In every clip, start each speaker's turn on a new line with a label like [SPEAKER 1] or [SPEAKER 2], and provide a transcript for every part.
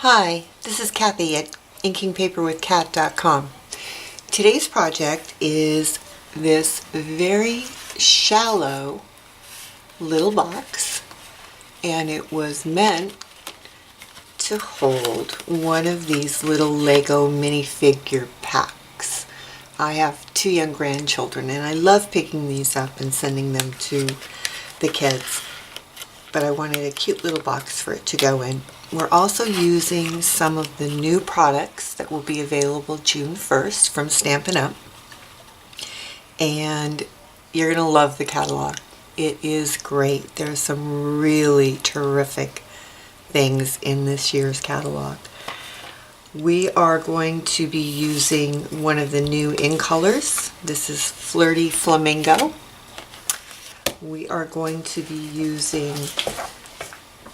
[SPEAKER 1] Hi, this is Kathy at inkingpaperwithkat.com. Today's project is this very shallow little box, and it was meant to hold one of these little Lego minifigure packs. I have 2 young grandchildren and I love picking these up and sending them to the kids, but I wanted a cute little box for it to go in. We're also using some of the new products that will be available June 1st from Stampin' Up! And you're going to love the catalog. It is great. There's some really terrific things in this year's catalog. We are going to be using one of the new in colors. This is Flirty Flamingo. We are going to be using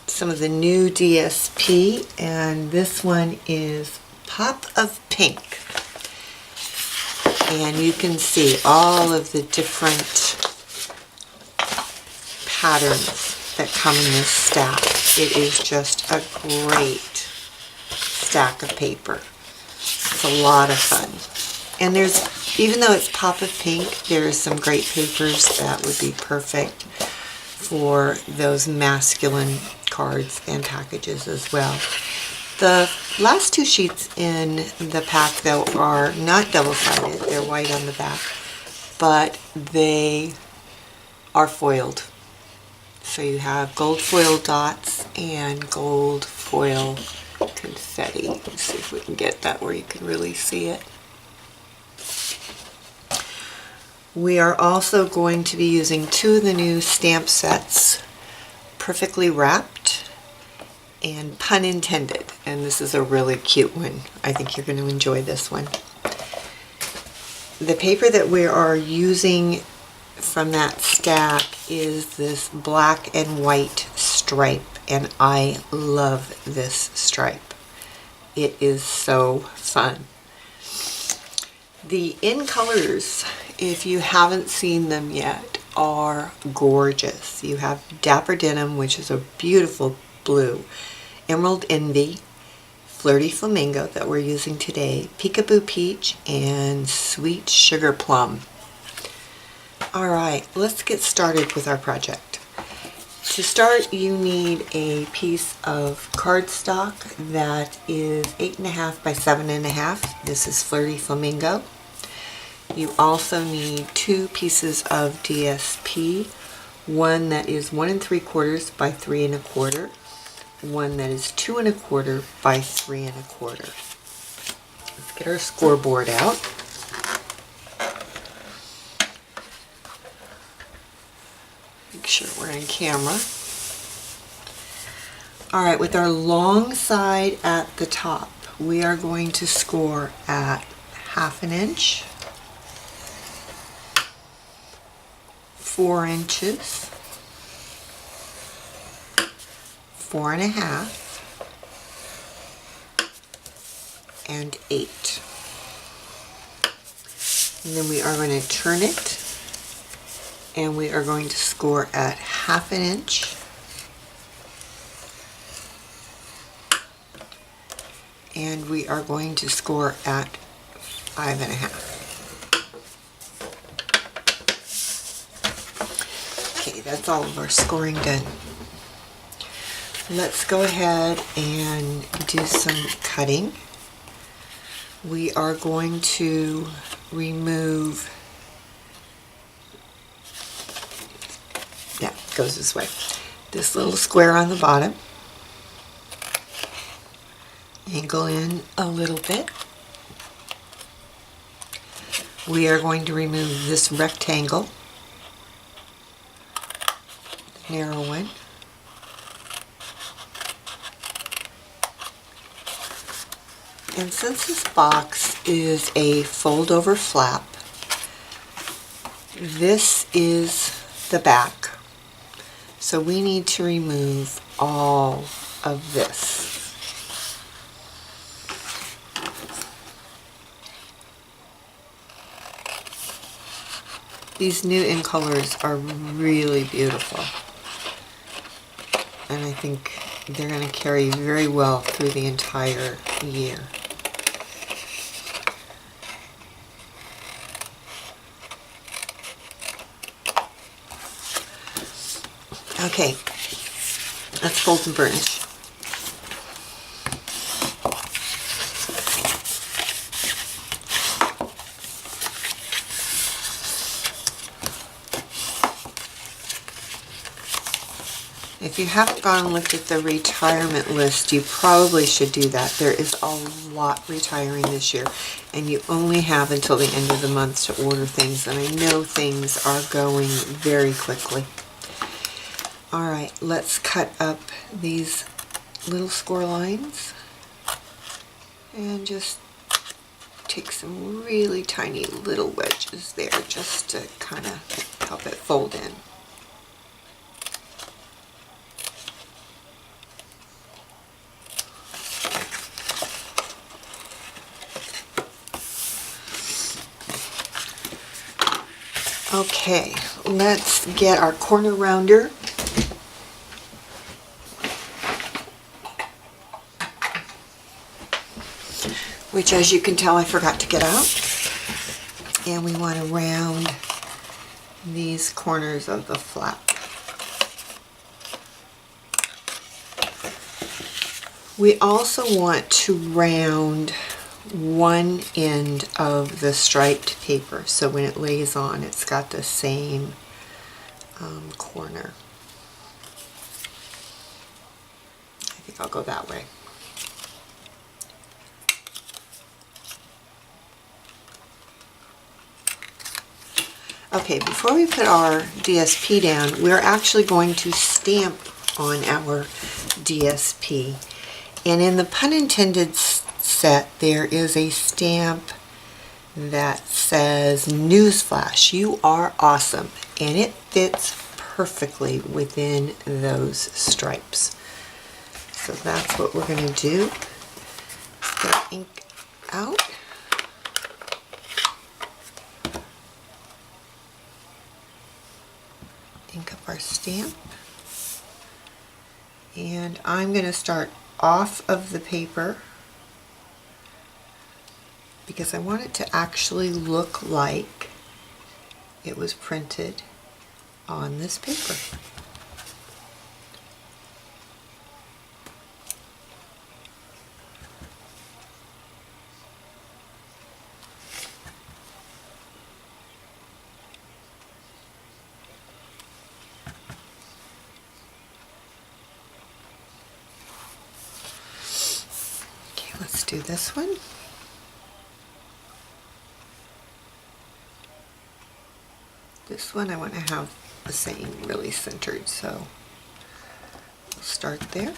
[SPEAKER 1] some of the new DSP, and this one is Pop of Pink. And you can see all of the different patterns that come in this stack. It is just a great stack of paper. It's a lot of fun. And there's, even though it's Pop of Pink, there's some great papers that would be perfect for those masculine cards and packages as well. The last 2 sheets in the pack, though, are not double-sided. They're white on the back, but they are foiled. So you have gold foil dots and gold foil confetti. Let's see if we can get that where you can really see it. We are also going to be using 2 of the new stamp sets, Perfectly Wrapped and Pun Intended. And this is a really cute one. I think you're going to enjoy this one. The paper that we are using from that stack is this black and white stripe, and I love this stripe. It is so fun. The in colors, if you haven't seen them yet, are gorgeous. You have Dapper Denim, which is a beautiful blue, Emerald Envy, Flirty Flamingo that we're using today, Peekaboo Peach, and Sweet Sugar Plum. Alright, let's get started with our project. To start, you need a piece of cardstock that is 8.5 by 7.5. This is Flirty Flamingo. You also need 2 pieces of DSP, one that is 1 3/4 by 3 1/4, one that is 2 1/4 by 3 1/4. Let's get our scoreboard out. Make sure we're in camera. Alright, with our long side at the top, we are going to score at 1/2 inch, 4 inches, 4 1/2, and 8. And then we are going to turn it, and we are going to score at 1/2 inch, and we are going to score at 5 1/2. Okay, that's all of our scoring done. Let's go ahead and do some cutting. We are going to remove, yeah, it goes this way, this little square on the bottom, angle in a little bit. We are going to remove this rectangle, narrow one. And since this box is a fold over flap, this is the back. So we need to remove all of this. These new in colors are really beautiful, and I think they're going to carry very well through the entire year. Okay, let's fold and burnish. If you haven't gone and looked at the retirement list, you probably should do that. There is a lot retiring this year, and you only have until the end of the month to order things, and I know things are going very quickly. Alright, let's cut up these little score lines and just take some really tiny little wedges there just to kind of help it fold in. Okay, let's get our corner rounder. Which, as you can tell, I forgot to get out. And we want to round these corners of the flap. We also want to round one end of the striped paper, so when it lays on, it's got the same corner. I think I'll go that way. Okay, before we put our DSP down, we're actually going to stamp on our DSP. And in the pun intended set, there is a stamp that says, "Newsflash, you are awesome," and it fits perfectly within those stripes. So that's what we're going to do. Get ink out. Ink up our stamp. And I'm going to start off of the paper because I want it to actually look like it was printed on this paper. Okay, let's do this one. This one I want to have the same really centered, so we'll start there.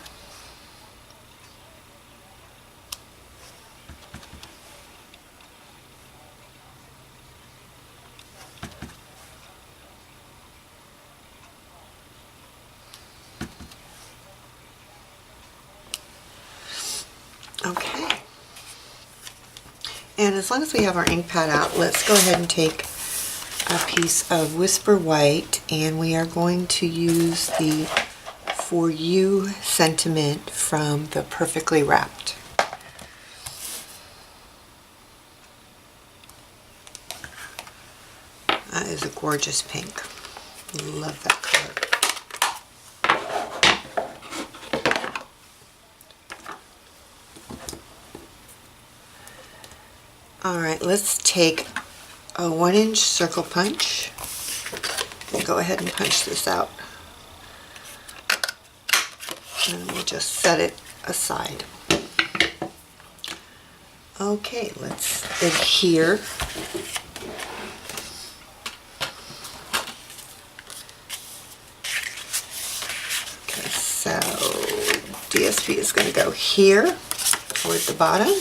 [SPEAKER 1] Okay. And as long as we have our ink pad out, let's go ahead and take a piece of Whisper White, and we are going to use the For You sentiment from the Perfectly Wrapped. That is a gorgeous pink. Love that color. Alright, let's take a 1-inch circle punch and go ahead and punch this out. And we'll just set it aside. Okay, let's adhere. Okay, so DSP is going to go here toward the bottom.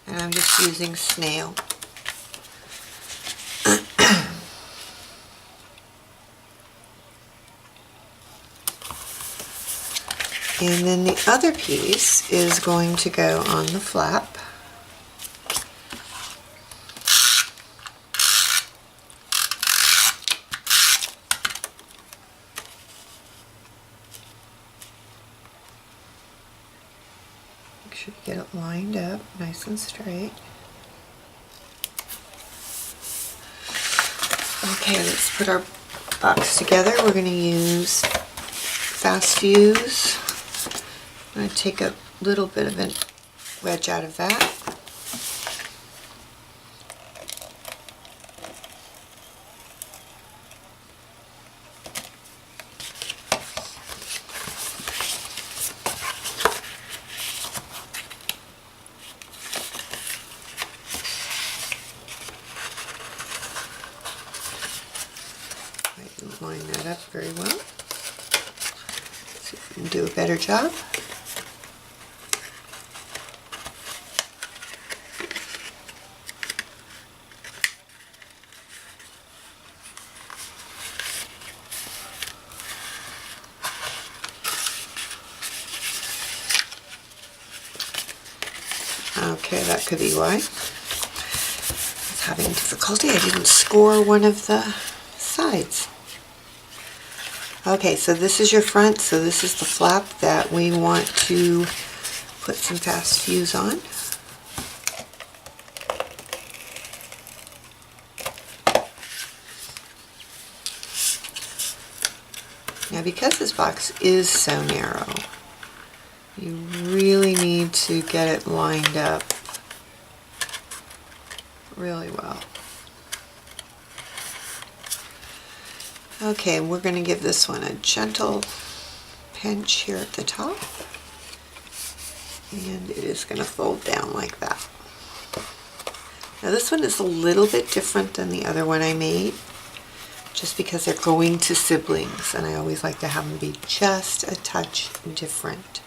[SPEAKER 1] And I'm just using snail. And then the other piece is going to go on the flap. Make sure you get it lined up nice and straight. Okay, let's put our box together. We're going to use Fast Fuse. I'm going to take a little bit of a wedge out of that. Line that up very well. See if we can do a better job. Okay, that could be why I was having difficulty. I didn't score one of the sides. Okay, so this is your front, so this is the flap that we want to put some Fast Fuse on. Now because this box is so narrow, you really need to get it lined up really well. Okay, we're going to give this one a gentle pinch here at the top, and it is going to fold down like that. Now this one is a little bit different than the other one I made, just because they're going to siblings, and I always like to have them be just a touch different.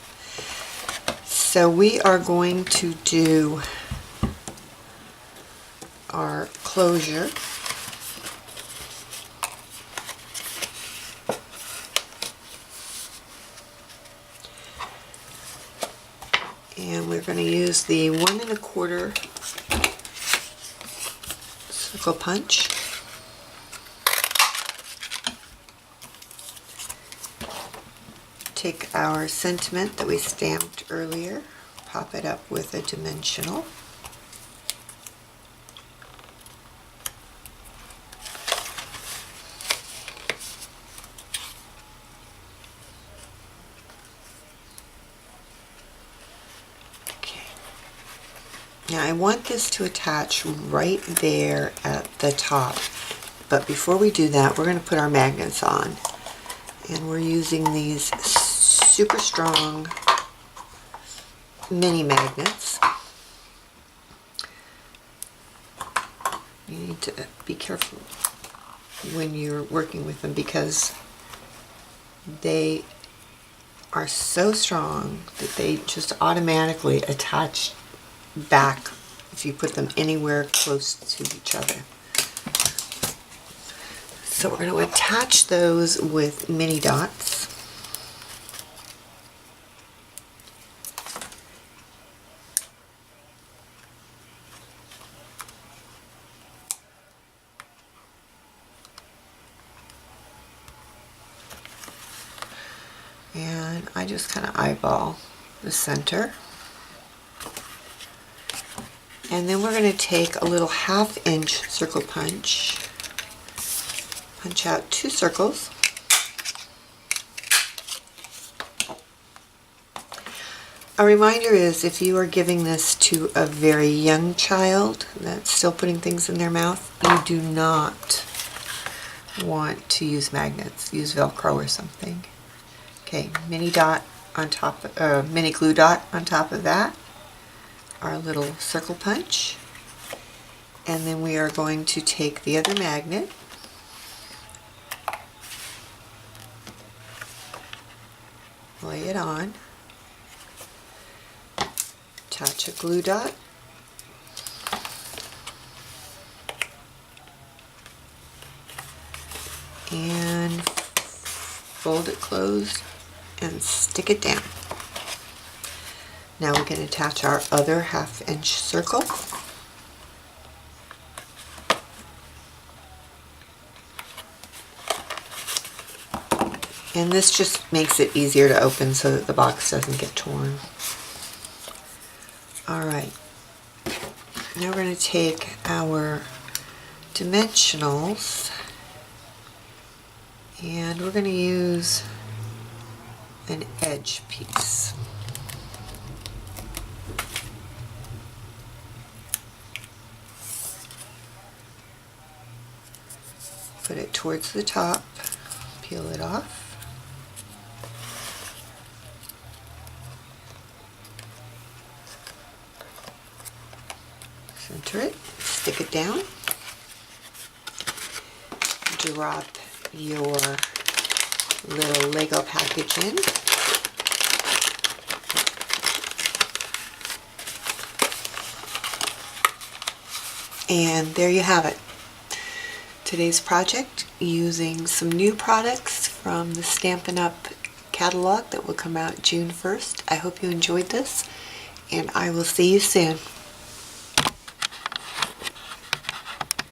[SPEAKER 1] So we are going to do our closure. And we're going to use the 1 1/4 circle punch. Take our sentiment that we stamped earlier, pop it up with a dimensional. Now I want this to attach right there at the top, but before we do that, we're going to put our magnets on, and we're using these super strong mini magnets. You need to be careful when you're working with them because they are so strong that they just automatically attach back if you put them anywhere close to each other. So we're going to attach those with mini dots. And I just kind of eyeball the center. And then we're going to take a little 1/2 inch circle punch, punch out 2 circles. A reminder is if you are giving this to a very young child that's still putting things in their mouth, you do not want to use magnets. Use Velcro or something. Okay, mini dot on top, mini glue dot on top of that. Our little circle punch, and then we are going to take the other magnet, lay it on, attach a glue dot, and fold it closed and stick it down. Now we can attach our other 1/2 inch circle. And this just makes it easier to open so that the box doesn't get torn. Alright, now we're going to take our dimensionals and we're going to use an edge piece. Put it towards the top, peel it off. Center it, stick it down, drop your little Lego package in, and there you have it. Today's project using some new products from the Stampin' Up! Catalog that will come out June 1st. I hope you enjoyed this, and I will see you soon.